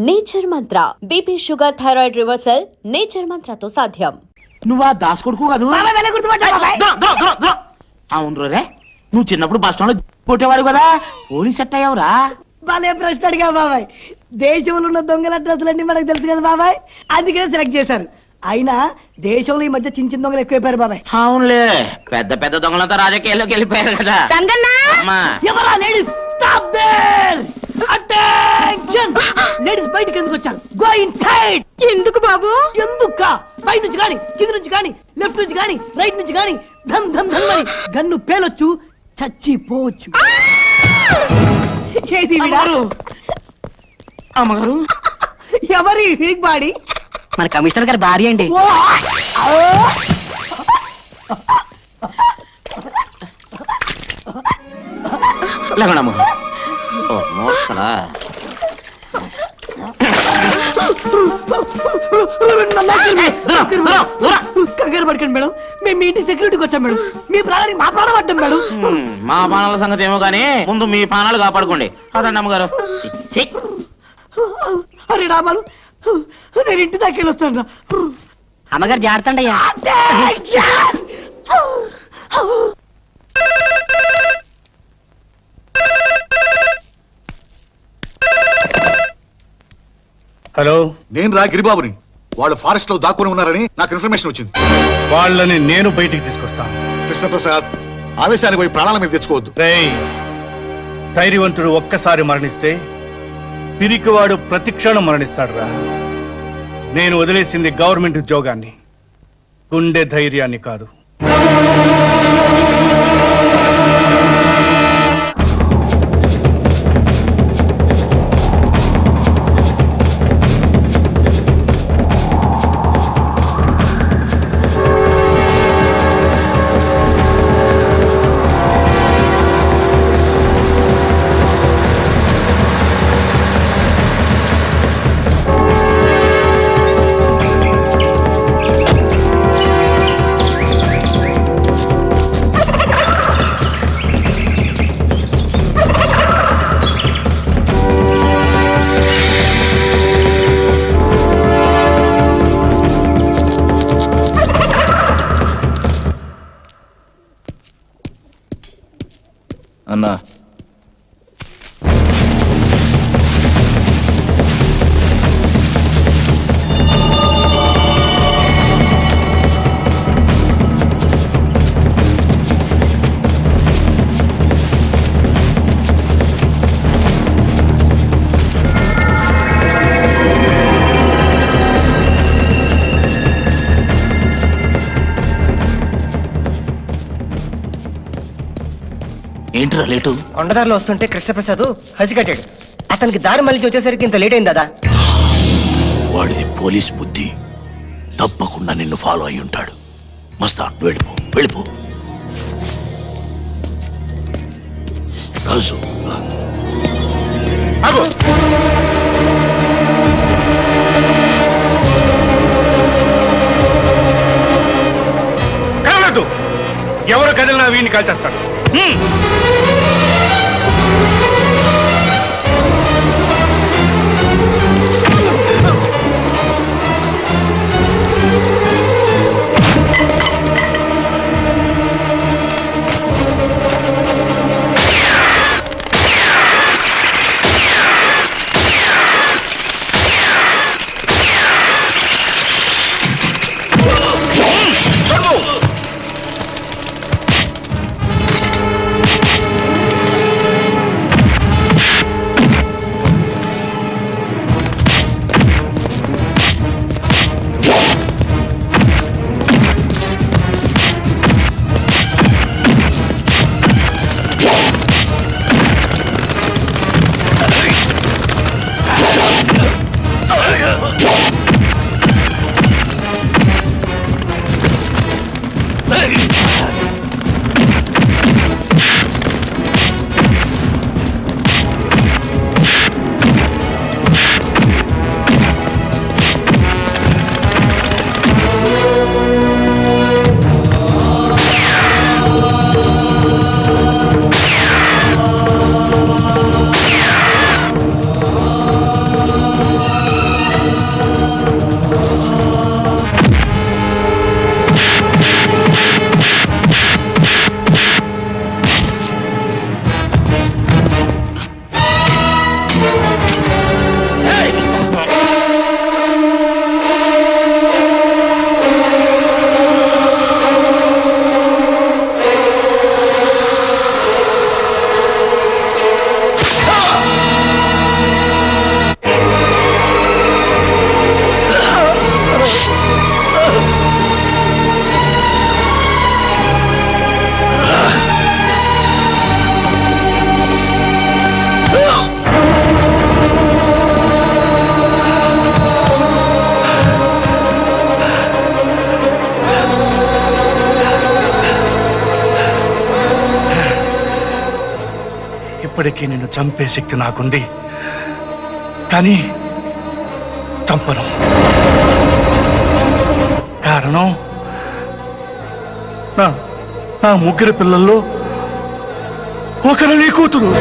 Nature Mantra BP sugar thyroid reversal nature మంత్రతో సాధ్యం. నువ్వా దాస్ కొడుకు కాదు? అవును రే, నువ్వు చిన్నప్పుడు బస్ స్టాండ్ లో కొట్టేవాడు కదా, పోలీస్ సెట్ అయ్యావురా? వాళ్ళే ప్రశ్న అడిగా బాబాయ్. దేశంలో ఉన్న దొంగల అడ్రస్లన్నీ మనకు తెలుసు కదా బాబాయ్, అందుకే సెలెక్ట్ చేశారు. అయినా దేశంలో ఈ మధ్య చిన్న చిన్న దొంగలు ఎక్కువైపోయారు బాబాయ్. అవునులే, పెద్ద పెద్ద దొంగలంతా రాజకీయాల్లోకి వెళ్ళిపోయారు కదా. ఎవరా ladies? Stop there! Attention! Ladies బయటికి ఎందుకు వచ్చారు? Go inside! ఎందుకు బాబు? ఎందుక? పై నుంచి గాని, కింద నుంచి గాని, లెఫ్ట్ నుంచి గాని, రైట్ నుంచి గాని ధమ్ ధమ్ ధమ్ అని గన్ను పేలొచ్చు, చచ్చిపోవచ్చు. ఏది విడారు? అమ్మగారు, ఎవరి వీక్ బాడీ? మన కమిషనర్ గారి భార్య అండి. లేకుండా అమ్మగారు. ఓ మోసలా. కంగారు పడకండి మేడం, మేము మీ ఇంటి సెక్యూరిటీకి వచ్చాం మేడం. మీ ప్రాణానికి మా ప్రాణం పడ్డాం మేడం. మా ప్రాణాల సంగతి ఏమో గానీ ముందు మీ ప్రాణాలు కాపాడుకోండి. అదండి అమ్మగారు. అరే రామాలు, నేను ఇంటి దాకా వెళ్ళొస్తాను. అమ్మగారు జాగ్రత్త అండి. హలో, నేను రా గిరిబాబుని. వాళ్ళు ఫారెస్ట్ లో దాక్కుని ఉన్నారని నాకు ఇన్ఫర్మేషన్ వచ్చింది. వాళ్ళని నేను బయటికి తీసుకొస్తాను. కృష్ణప్రసాద్, ఆవేశానికి పోయి ప్రాణాల మీద తెచ్చుకోవద్దు. రేయ్, ధైర్యవంతుడు ఒక్కసారి మరణిస్తే పిరికివాడు ప్రతిక్షణం మరణిస్తాడురా. నేను వదిలేసింది గవర్నమెంట్ ఉద్యోగాన్ని, గుండె ధైర్యాన్ని కాదు. అన్నా, ఏంట్రా లేటు? కొండదారిలో వస్తుంటే కృష్ణప్రసాద్ హసి కట్టాడు. అతనికి దారి మళ్ళీ వచ్చేసరికి ఇంత లేట్ అయింది. వాడిది పోలీస్ బుద్ధి, తప్పకుండా నిన్ను ఫాలో అయి ఉంటాడు. మస్తా, వెళ్ళిపో వెళ్ళిపో. రాజు, కదలొద్దు. ఎవరు కదిలినా వీడిని కాల్చేస్తాడు. ఇప్పటికీ నిన్ను చంపే శక్తి నాకుంది, కానీ చంపను. కారణం నా ముగ్గురు పిల్లల్లో ఒకరు నీ కూతురు.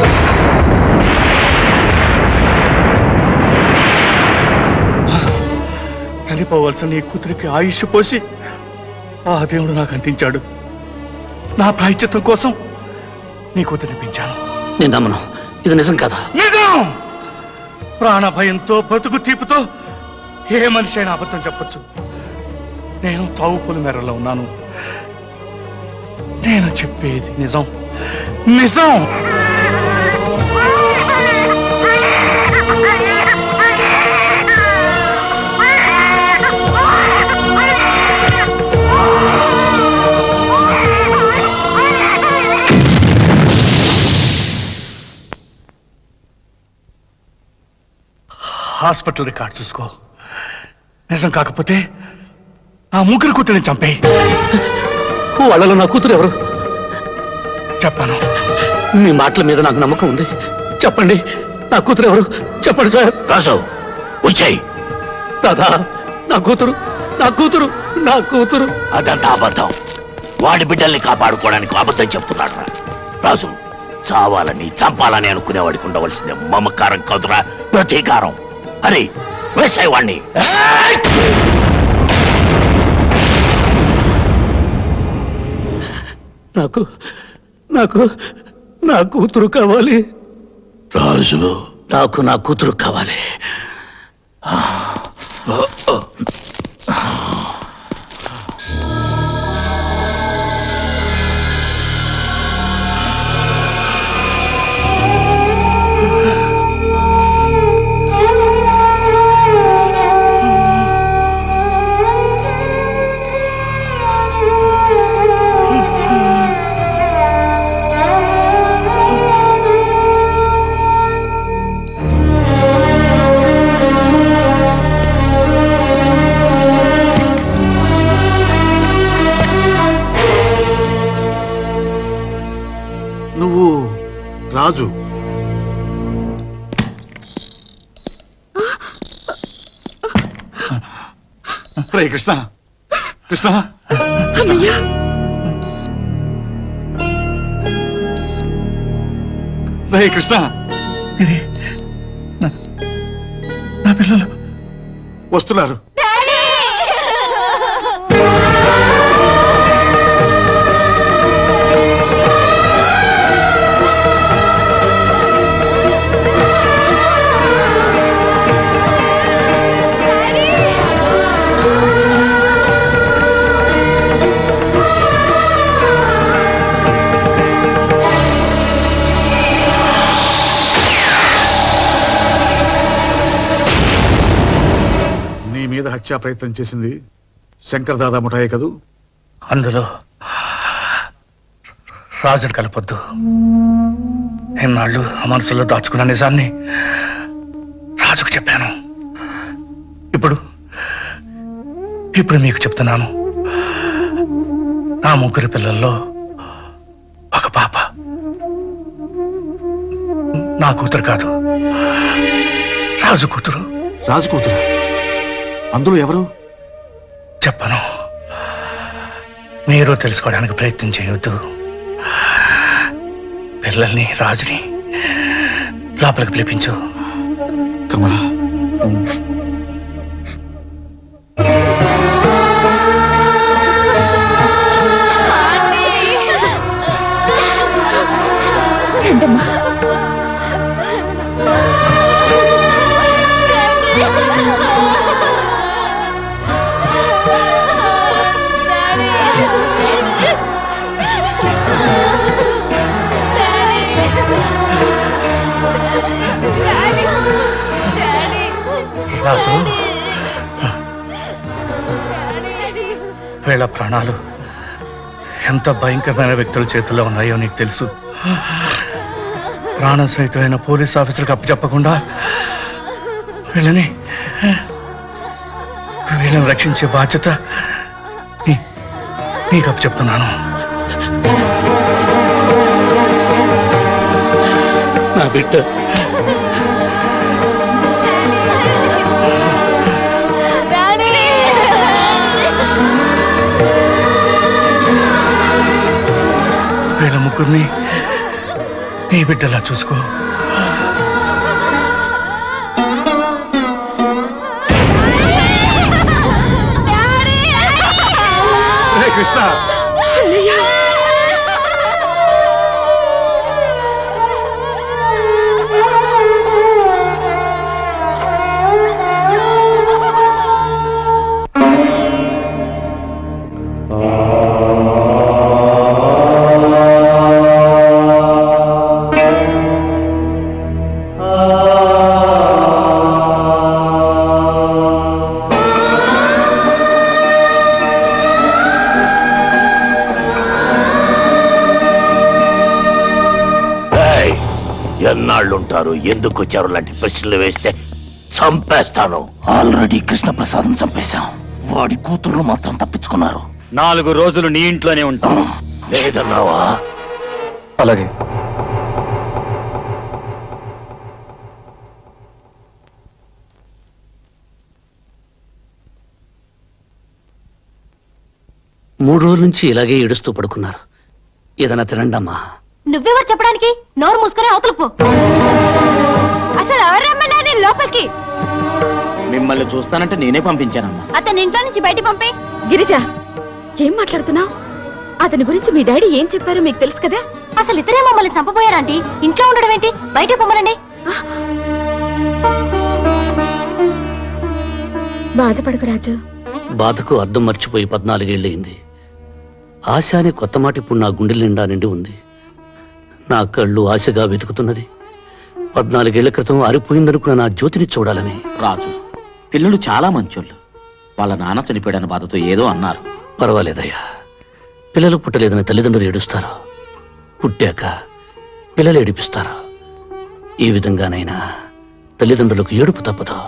చనిపోవలసిన నీ కూతురికి ఆయుష్ పోసి ఆ దేవుడు నాకు అందించాడు. నా ప్రాయశ్చిత్తం కోసం నీ కూతురిని పెంచాను. నేను నమ్మను, ఇది నిజం కదా? నిజం. ప్రాణ భయంతో బ్రతుకు తీపుతో ఏ మనిషి అయినా అబద్ధం చెప్పొచ్చు. నేను చావు పులి మేరలో ఉన్నాను. నేను చెప్పేది నిజం, నిజం. హాస్పిటల్ రికార్డ్ చూసుకో. నిజం కాకపోతే ఆ ముగ్గురు కూతురిని చంపే. వాళ్ళలో నా కూతురు ఎవరు? చెప్పాను. మీ మాటల మీద నాకు నమ్మకం ఉంది. చెప్పండి, నా కూతురు ఎవరు? చెప్పండి సార్. రాజు వచ్చాయి. దాదా, నా కూతురు, నా కూతురు, నా కూతురు. అదంతా అబద్ధం. వాడి బిడ్డల్ని కాపాడుకోవడానికి అబద్ధం చెప్తున్నాడు. రాజు, చావాలని చంపాలని అనుకునేవాడికి ఉండవలసిందే మమకారం కాదురా, ప్రతీకారం. అరే వేసాయి వాణ్ణి. నాకు నాకు నా కూతురు కావాలి రాజు. నాకు నా కూతురు కావాలి. నువ్వు రాజు. రే కృష్ణ, కృష్ణ, రే కృష్ణ. నా పిల్లలు వస్తున్నారు. మీద హత్యా ప్రయత్నం చేసింది శంకర్ దాదా ముఠాయే కదూ? అందులో రాజును కలపొద్దు. ఎన్నాళ్ళు ఆ మనసులో దాచుకున్న నిజాన్ని రాజుకు చెప్పాను. ఇప్పుడు మీకు చెప్తున్నాను. నా ముగ్గురు పిల్లల్లో ఒక పాప నా కూతురు కాదు, రాజు కూతురు. రాజు కూతురు? అందులో ఎవరు? చెప్పను. మీరు తెలుసుకోవడానికి ప్రయత్నం చేయొద్దు. పిల్లల్ని, రాజుని లోపలికి పిలిపించు. కమలా, రాజు, వీళ్ళ ప్రాణాలు ఎంత భయంకరమైన వ్యక్తుల చేతుల్లో ఉన్నాయో నీకు తెలుసు. ప్రాణ సహితమైన పోలీస్ ఆఫీసర్కి అప్పచెప్పకుండా వీళ్ళని రక్షించే బాధ్యత నీకు అప్పచెప్తున్నాను. నా బిడ్డ వీళ్ళ ముగ్గురిని నీ బిడ్డలా చూసుకో. రే కృష్ణ, ఎన్నాళ్ళుంటారు, ఎందుకు వచ్చారు లాంటి ప్రశ్నలు వేస్తే చంపేస్తాను. ఆల్రెడీ కృష్ణప్రసాదం చంపేశాం, వాడి కూతుర్లు మాత్రం తప్పించుకున్నారు. 4 రోజులు నీ ఇంట్లోనే ఉంటాం. లేదన్నావా? అలాగే. మూడు రోజుల నుంచి ఇలాగే ఏడుస్తూ పడుకున్నారు. ఏదైనా తినండమ్మా. నువ్వెవరు చెప్పడానికి? నోరు మూసుకొని అవతలకు పో. అసలు ఎవరు రమ్మన్నా నేను లోపలికి? మిమ్మల్ని చూస్తానంటే నేనే పంపించానమ్మా. అతని ఇంట్లో నుంచి బయట పంపే. గిరిజ, ఏం మాట్లాడుతున్నావు? అతని గురించి మీ డాడీ ఏం చెప్పారో మీకు తెలుసు కదా. అసలు ఇతరే మమ్మల్ని చంపబోయారంటీ. ఇంట్లో ఉండడం ఏంటి? బయట పొమ్మనండి. బాధపడకు రాజు. బాధకు అర్థం మర్చిపోయి 14 ఏళ్ళయింది. ఆశ అనే కొత్త మాట ఇప్పుడు నా గుండెల నిండా నిండి ఉంది. నా కళ్ళు ఆశగా వెతుకుతున్నది 14 ఏళ్ల క్రితం అరిపోయిందనుకున్న నా జ్యోతిని చూడాలని. రాజు, పిల్లలు చాలా మంచోళ్ళు. వాళ్ళ నాన్న చనిపోయాడన్న బాధతో ఏదో అన్నారు. పర్వాలేదయ్యా, పిల్లలు పుట్టలేదని తల్లిదండ్రులు ఏడుస్తారు, పుట్టాక పిల్లలు ఏడిపిస్తారు. ఈ విధంగానైనా తల్లిదండ్రులకు ఏడుపు తప్పదు.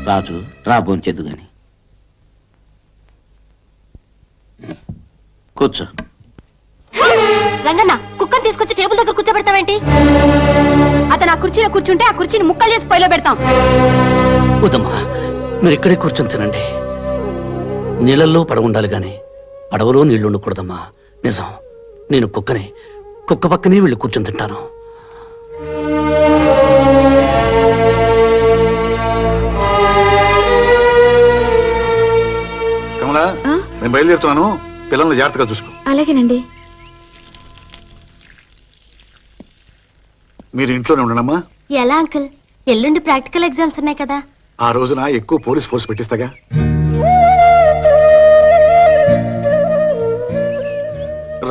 రాజు, రా భోంచేద్దు గాని. కూర్చో. రంగన్న, కుక్కని తీసుకొచ్చి టేబుల్ దగ్గర కూర్చోబెడతావేంటి? అతను ఆ కుర్చీలో కూర్చుంటే ఆ కుర్చీని ముక్కలు చేసి పొయ్యిలో పెడతాం. వద్దమ్మా, మీరు ఇక్కడే కూర్చొని తినండి. నీళ్ళల్లో పడవ ఉండాలి గాని పడవలో నీళ్లు ఉండకూడదమ్మా. నిజం, నేను కుక్కనే. కుక్క పక్కనే వెళ్ళి కూర్చొని తింటాను. కమలా, నేను బయలుదేరుతున్నాను. పిల్లల్ని జాగ్రత్తగా చూసుకో. అలాగేనండి. మీరు ఇంట్లోనే ఉండనమ్మా. ఎలా అంకుల్? ఎల్లుండి ప్రాక్టికల్ ఎగ్జామ్స్ ఉన్నాయి కదా. ఆ రోజున ఎక్కువ పోలీస్ ఫోర్స్ పెట్టిస్తాగా.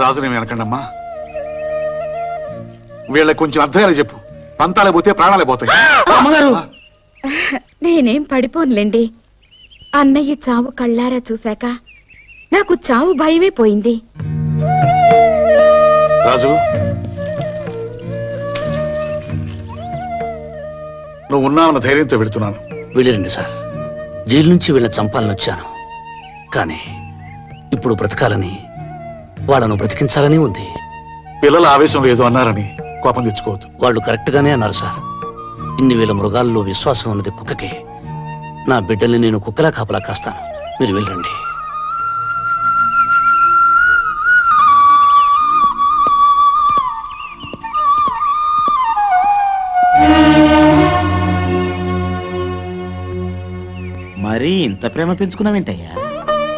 రాజునేమి అనకండమ్మా. వీళ్ళకి కొంచెం అర్థమయ్యేలా చెప్పు. పంతాలే పోతే ప్రాణాలే పోతాయి. అమ్మగారు, నేనేం పడిపోనులేండి. అన్నయ్య చావు కళ్ళారా చూశాక నాకు చావు భయమే పోయింది. రాజు, నువ్వు ఉన్నావన్న ధైర్యంతో వెళుతున్నాను. వెళ్ళిరండి సార్. జైలు నుంచి వీళ్ళని చంపాలని వచ్చాను, కానీ ఇప్పుడు బ్రతకాలని, వాళ్ళను బ్రతికించాలని ఉంది. పిల్లల ఆవేశం లేదు అన్నారని కోపం తెచ్చుకోవద్దు. వాళ్ళు కరెక్ట్ గానే అన్నారు సార్. ఇన్ని వేల మృగాల్లో విశ్వాసం ఉన్నది కుక్కకే. నా బిడ్డల్ని నేను కుక్కలా కాపలా కాస్తాను. మీరు వెళ్ళండి. మరి ఇంత ప్రేమ పెంచుకున్నావేంటయ్యా?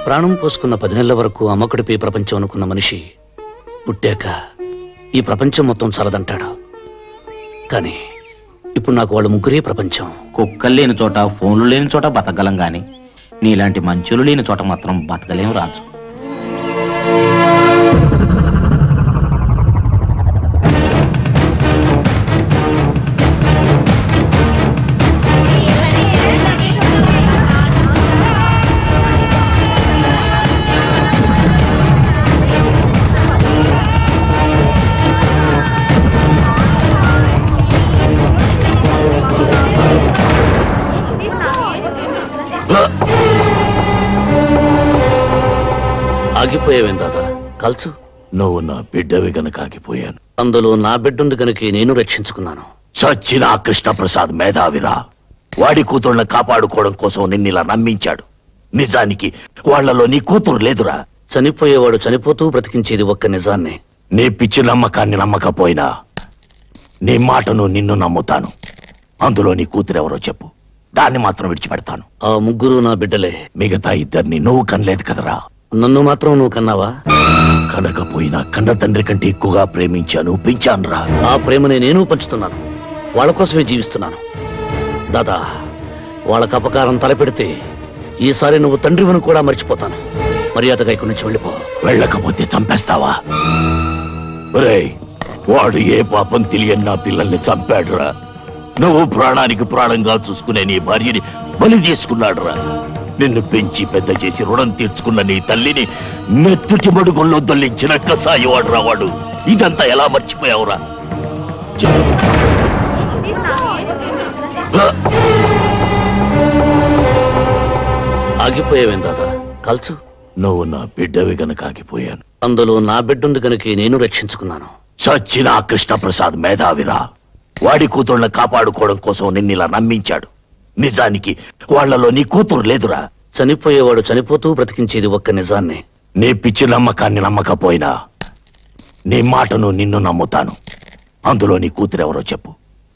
ప్రాణం పోసుకున్న 10 నెలల వరకు అమ్మకుడిపై ప్రపంచం అనుకున్న మనిషి పుట్టాక ఈ ప్రపంచం మొత్తం చాలదంటాడు. కానీ ఇప్పుడు నాకు వాళ్ళు ముగ్గురే ప్రపంచం. కుక్కలు లేని చోట, ఫోన్లు లేని చోట బతకగలం గాని నీలాంటి మంచులు లేని చోట మాత్రం బతకలేం రాజు. ఆగిపోయావేం దాదా? కల్చు. నువ్వు నా బిడ్డవి గనక ఆగిపోయాను. అందులో నా బిడ్డుంది గనుక నేను రక్షించుకున్నాను. చచ్చిన ఆ కృష్ణప్రసాద్ మేధావిరా. వాడి కూతుళ్ళని కాపాడుకోవడం కోసం నిన్నిలా నమ్మించాడు. నిజానికి వాళ్లలో నీ కూతురు లేదురా. చనిపోయేవాడు చనిపోతూ బ్రతికించేది ఒక్క నిజాన్నే. నీ పిచ్చి నమ్మకాన్ని నమ్మకపోయినా నీ మాటను నిన్ను నమ్ముతాను. అందులో నీ కూతురెవరో చెప్పు, దాన్ని మాత్రం విడిచిపెడతాను. ఆ ముగ్గురు నా బిడ్డలే. మిగతా ఇద్దరిని నువ్వు కనలేదు కదరా. నన్ను మాత్రం నువ్వు కన్నావా? కనకపోయినా కన్న తండ్రి కంటే ఎక్కువగా ప్రేమించాను, పెంచానురా. ఆ ప్రేమని నేను పంచుతున్నాను. వాళ్ళ కోసమే జీవిస్తున్నాను. దాదా, వాళ్ళకు అపకారం తలపెడితే ఈసారి నువ్వు తండ్రివను కూడా మర్చిపోతాను. మర్యాదగా ఇక్కడి నుంచి వెళ్ళిపో. వెళ్ళకపోతే చంపేస్తావా? ఒరేయ్, వాడు ఏ పాపం తెలియని నా పిల్లల్ని చంపాడురా. నువ్వు ప్రాణానికి ప్రాణంగా చూసుకునే నీ భార్యని బలి తీసుకున్నాడురా. నిన్ను పెంచి పెద్ద చేసి రుణం తీర్చుకున్న నీ తల్లిని మెత్తుటి మడుగుల్లో దొల్లించిన కసాయివాడు రావాడు. ఇదంతా ఎలా మర్చిపోయావురా? ఆగిపోయావేం దాదా? కల్చు. నువ్వు నా బిడ్డవి గనక ఆగిపోయాను. అందులో నా బిడ్డుంది గనుక నేను రక్షించుకున్నాను. చచ్చిన ఆ కృష్ణప్రసాద్ మేధావిరా. వాడి కూతుళ్ళని కాపాడుకోవడం కోసం నిన్నిలా నమ్మించాడు. నిజానికి వాళ్లలో నీ కూతురు లేదురా. చనిపోయేవాడు చనిపోతూ బ్రతికించేది ఒక్క నిజాన్నే. నీ పిచ్చి నమ్మకాన్ని నమ్మకపోయినా నీ మాటను నిన్ను నమ్ముతాను. అందులో నీ కూతురెవరో చెప్పు,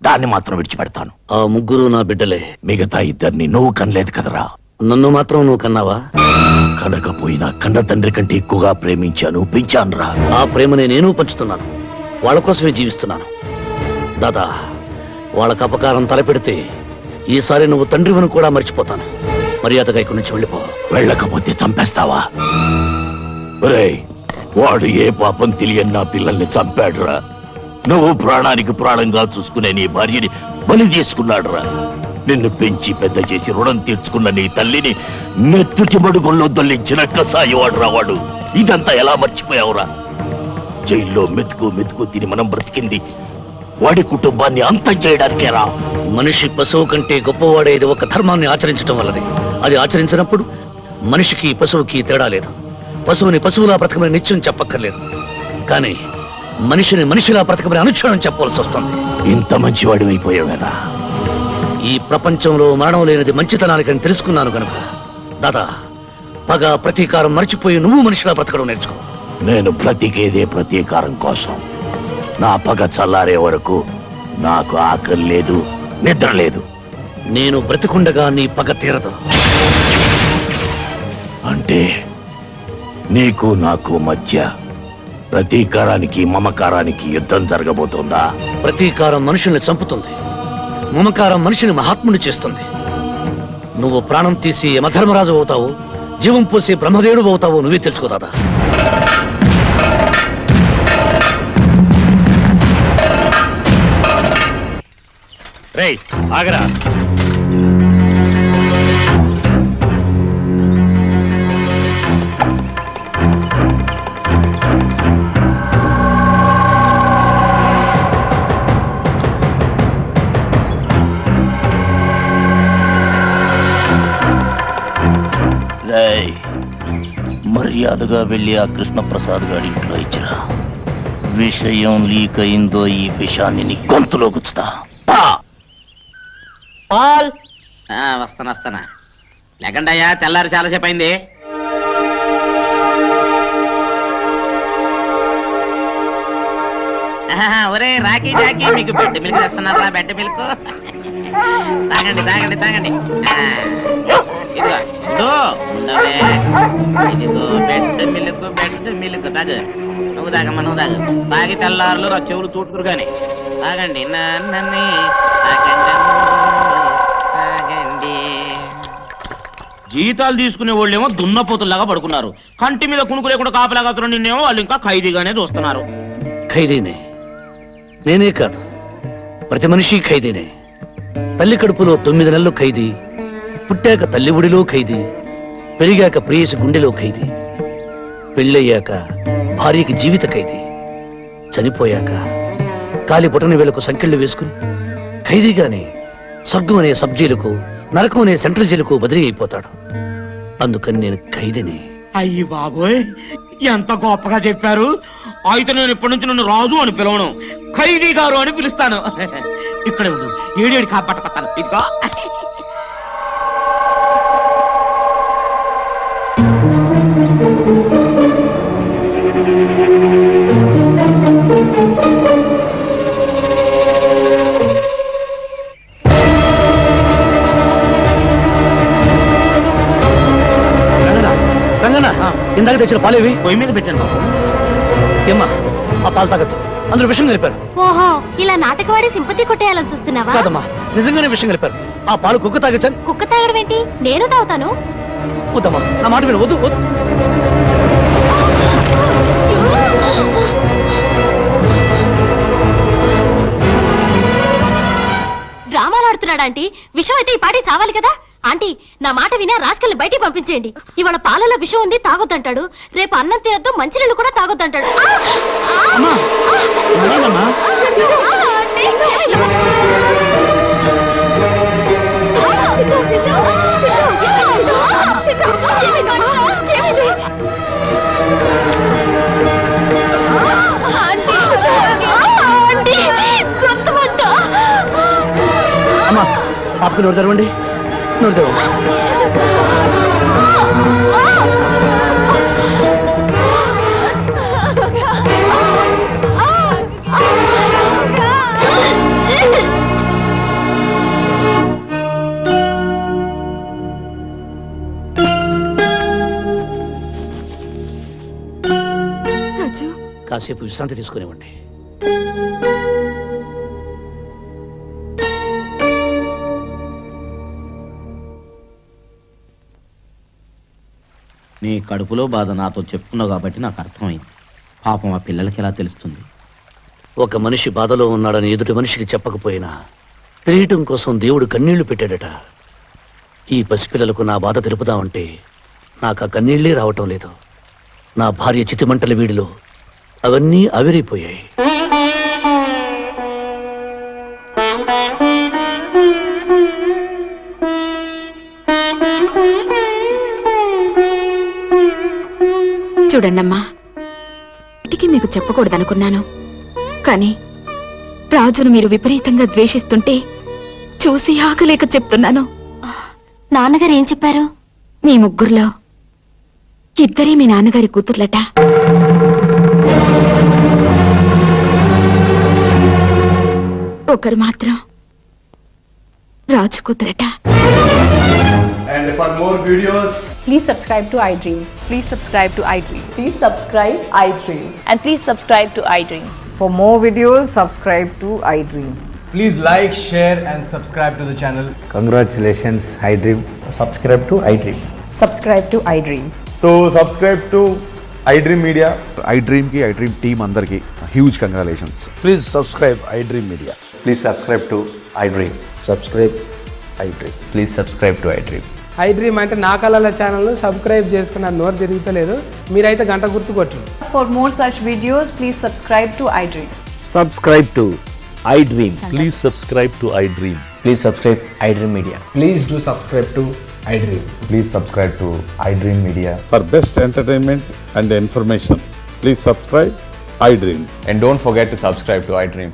దాన్ని మాత్రం విడిచిపెడతాను. ఆ ముగ్గురు నా బిడ్డలే. మిగతా ఇద్దరిని నువ్వు కనలేదు కదరా. నన్ను మాత్రం నువ్వు కన్నావా? కనకపోయినా కన్న తండ్రి కంటే ఎక్కువగా ప్రేమించాను, పెంచానురా. ఆ ప్రేమని నేను పంచుతున్నాను. వాళ్ళ కోసమే జీవిస్తున్నాను. దాదా, వాళ్ళకు అపకారం తలపెడితే ఈసారి నువ్వు తండ్రివను కూడా మర్చిపోతాను. మర్యాదగా ఇక్కడి నుంచి వెళ్ళిపో. వెళ్ళకపోతే చంపేస్తావా? ఒరేయ్, వాడు ఏ పాపం తెలియని నా పిల్లల్ని చంపాడురా. నువ్వు ప్రాణానికి ప్రాణంగా చూసుకునే నీ భార్యని బలి తీసుకున్నాడురా. నిన్ను పెంచి పెద్ద చేసి రుణం తీర్చుకున్న నీ తల్లిని మెత్తుటి మడుగుల్లో దొల్లించిన కసాయివాడు రావాడు. ఇదంతా ఎలా మర్చిపోయావురా? జైల్లో మెతుకు మెతుకు తిని మనం బ్రతికింది వాడి కుటుంబాన్ని అంతం చేయడానికేరా. మనిషి పశువు కంటే గొప్పవాడేది ఒక ధర్మాన్ని ఆచరించడం వల్లనే. అది ఆచరించినప్పుడు మనిషికి పశువుకి తేడా లేదు. పశువుని పశువులా బ్రతకమని నిత్యం చెప్పక్కర్లేదు. కానీ మనిషిని మనిషిలా బ్రతకమని అనుక్షణం చెప్పవలసి వస్తుంది. ఇంత మంచివాడి అయిపోయావేనా? ఈ ప్రపంచంలో మరణం లేనిది మంచితనానికని తెలుసుకున్నాను కనుక దాదా, పగ ప్రతీకారం మర్చిపోయి నువ్వు మనిషిలా బ్రతకడం నేర్చుకో. నేను బ్రతికేదే ప్రతీకారం కోసం. నా పగ చల్లారే వరకు నాకు ఆకలి లేదు, నిద్ర లేదు. నేను బ్రతికుండగా నీ పగ తీరదు. అంటే నీకు నాకు మధ్య ప్రతీకారానికి మమకారానికి యుద్ధం జరగబోతోందా? ప్రతీకారం మనుషుల్ని చంపుతుంది, మమకారం మనిషిని మహాత్ముని చేస్తుంది. నువ్వు ప్రాణం తీసి యమధర్మరాజు అవుతావు, జీవం పోసి బ్రహ్మదేవుడు అవుతావు. నువ్వే తెలుసుకోదాదా. రేయ్, ఆగరా. రేయ్, మర్యాదగా వెళ్ళి ఆ కృష్ణప్రసాద్ గారి ఇంట్లో ఇచ్చిరా. విషయం లీక్ అయిందో ఈ విషయాన్ని నీ గొంతులో గుచ్చుతా. వస్తానా లేకండి అయ్యా, తెల్లారి చాలాసేపు అయింది. ఒరే రాకీ జాకీ, మీకు బెడ్ మిల్క్ తెస్తున్నారా? బెడ్ మిల్క్ తాగండి తాగండి తాగండి. ఇదిగో ఇదో ఉండవే. ఇదిగో బెడ్ మిల్క్ తాగు. నువ్వు తాగమ్మా, నువ్వు తాగు. తాగి తెల్లారులు రా చెవులు తూటుకురు కానీ తాగండి. నన్ను తాగండి. జీతాలు తీసుకునే వాళ్ళేమో దున్నపోతుల్లాగా పడుకున్నారు. కంటి మీద కుణుకు లేకుండా కాపలాగా నిన్నేమో వాళ్ళు ఇంకా ఖైదీగానే చూస్తున్నారు. ఖైదీనే, నేనే కాదు, ప్రతి మనిషి ఖైదీనే. తల్లి కడుపులో 9 నెలలు ఖైదీ, పుట్టాక తల్లి ఒడిలో ఖైదీ, పెరిగాక ప్రేయసి గుండెలో ఖైదీ, పెళ్ళయ్యాక భార్యకి జీవిత ఖైదీ, చనిపోయాక కాలి బొటన వేలకు సంకెళ్ళు వేసుకుని ఖైదీగానే స్వర్గం అనే సబ్ జైలుకు, నరకం అనే సెంట్రల్ జైలుకు బదిలీ అయిపోతాడు. అందుకని నేను ఖైదీని. అయ్యి బాబోయ్, ఎంత గొప్పగా చెప్పారు. అయితే నేను ఇప్పటి నుంచి నన్ను రాజు అని పిలవను, ఖైదీ గారు అని పిలుస్తాను. ఇక్కడే ఉండు, ఏడేడి కాపాటుకొస్తాను. ఇదిగో రంగనా, ఇందాక తెచ్చిన పాలేవి పొయ్యి మీద పెట్టాను బాబు. ఏమ్మా, ఆ పాలు తాగద్దు, అందులో విషయం కలిపారు. ఓహో, ఇలా నాటకవాడి సింపతి కొట్టేయాలని చూస్తున్నావా? కాదమ్మా, నిజంగానే విషయం కలిపారు. ఆ పాలు కుక్క తాగించాను. కుక్క తాగడం ఏంటి? నేను తాగుతాను. వద్దమ్మా, నా మాట విను, వద్దు వద్దు. డ్రామాలు ఆడుతున్నాడా ఆంటీ? విషం అయితే ఈ పాటి చావాలి కదా. ఆంటీ, నా మాట వినా రాసుకెళ్ళి బయటికి పంపించేయండి. ఇవాళ పాలలో విషం ఉంది, తాగొద్దంటాడు. రేపు అన్నం తినొద్దు, మంచినీళ్ళు కూడా తాగొద్దంటాడు. అమ్మా, పాపకి నోరు తెరవండి, నోరు తెరవండి. కాసేపు విశ్రాంతి తీసుకునివ్వండి. నీ కడుపులో బాధ నాతో చెప్పుకున్నావు కాబట్టి నాకు అర్థమైంది. పాపం ఆ పిల్లలకి ఎలా తెలుస్తుంది? ఒక మనిషి బాధలో ఉన్నాడని ఎదుటి మనిషికి చెప్పకపోయినా తెలియటం కోసం దేవుడు కన్నీళ్లు పెట్టాడట. ఈ పసిపిల్లలకు నా బాధ తెలుపుదామంటే నాకు ఆ కన్నీళ్లే రావటం లేదు. నా భార్య చితిమంటల వీడిలో అవన్నీ ఆవిరైపోయాయి. చూడండమ్మా, ఇంటికి మీకు చెప్పకూడదనుకున్నాను, కానీ రాజును మీరు విపరీతంగా ద్వేషిస్తుంటే చూసి ఆగలేక చెప్తున్నాను. నాన్నగారు ఏం చెప్పారు? మీ ముగ్గురులో ఇద్దరే మీ నాన్నగారి కూతుర్లట. ఒకరు మాత్రం రాజు కూతురట. And for more videos, Please subscribe to iDream. Please subscribe to iDream. Please subscribe iDream. And please subscribe to iDream. For more videos, subscribe to iDream. please like, share and subscribe to the channel. Congratulations, iDream. Subscribe to iDream. Subscribe to iDream. So subscribe to iDream Media. iDream కి iDream team అందరికి huge congratulations. Please subscribe iDream Media. Please subscribe to iDream. Subscribe iDream. Please subscribe to iDream. iDream అంటే నా కళల channel subscribe చేసుకున్న నోరు తిరుగుతలేదు. మీరైతే గంట గుర్తు కొట్టండి. For more such videos, please subscribe to iDream. Subscribe to iDream. Please subscribe to iDream. Please subscribe iDream Media. Please do subscribe to iDream. Please subscribe to iDream Media. For best entertainment and information please subscribe iDream. And don't forget to subscribe to iDream.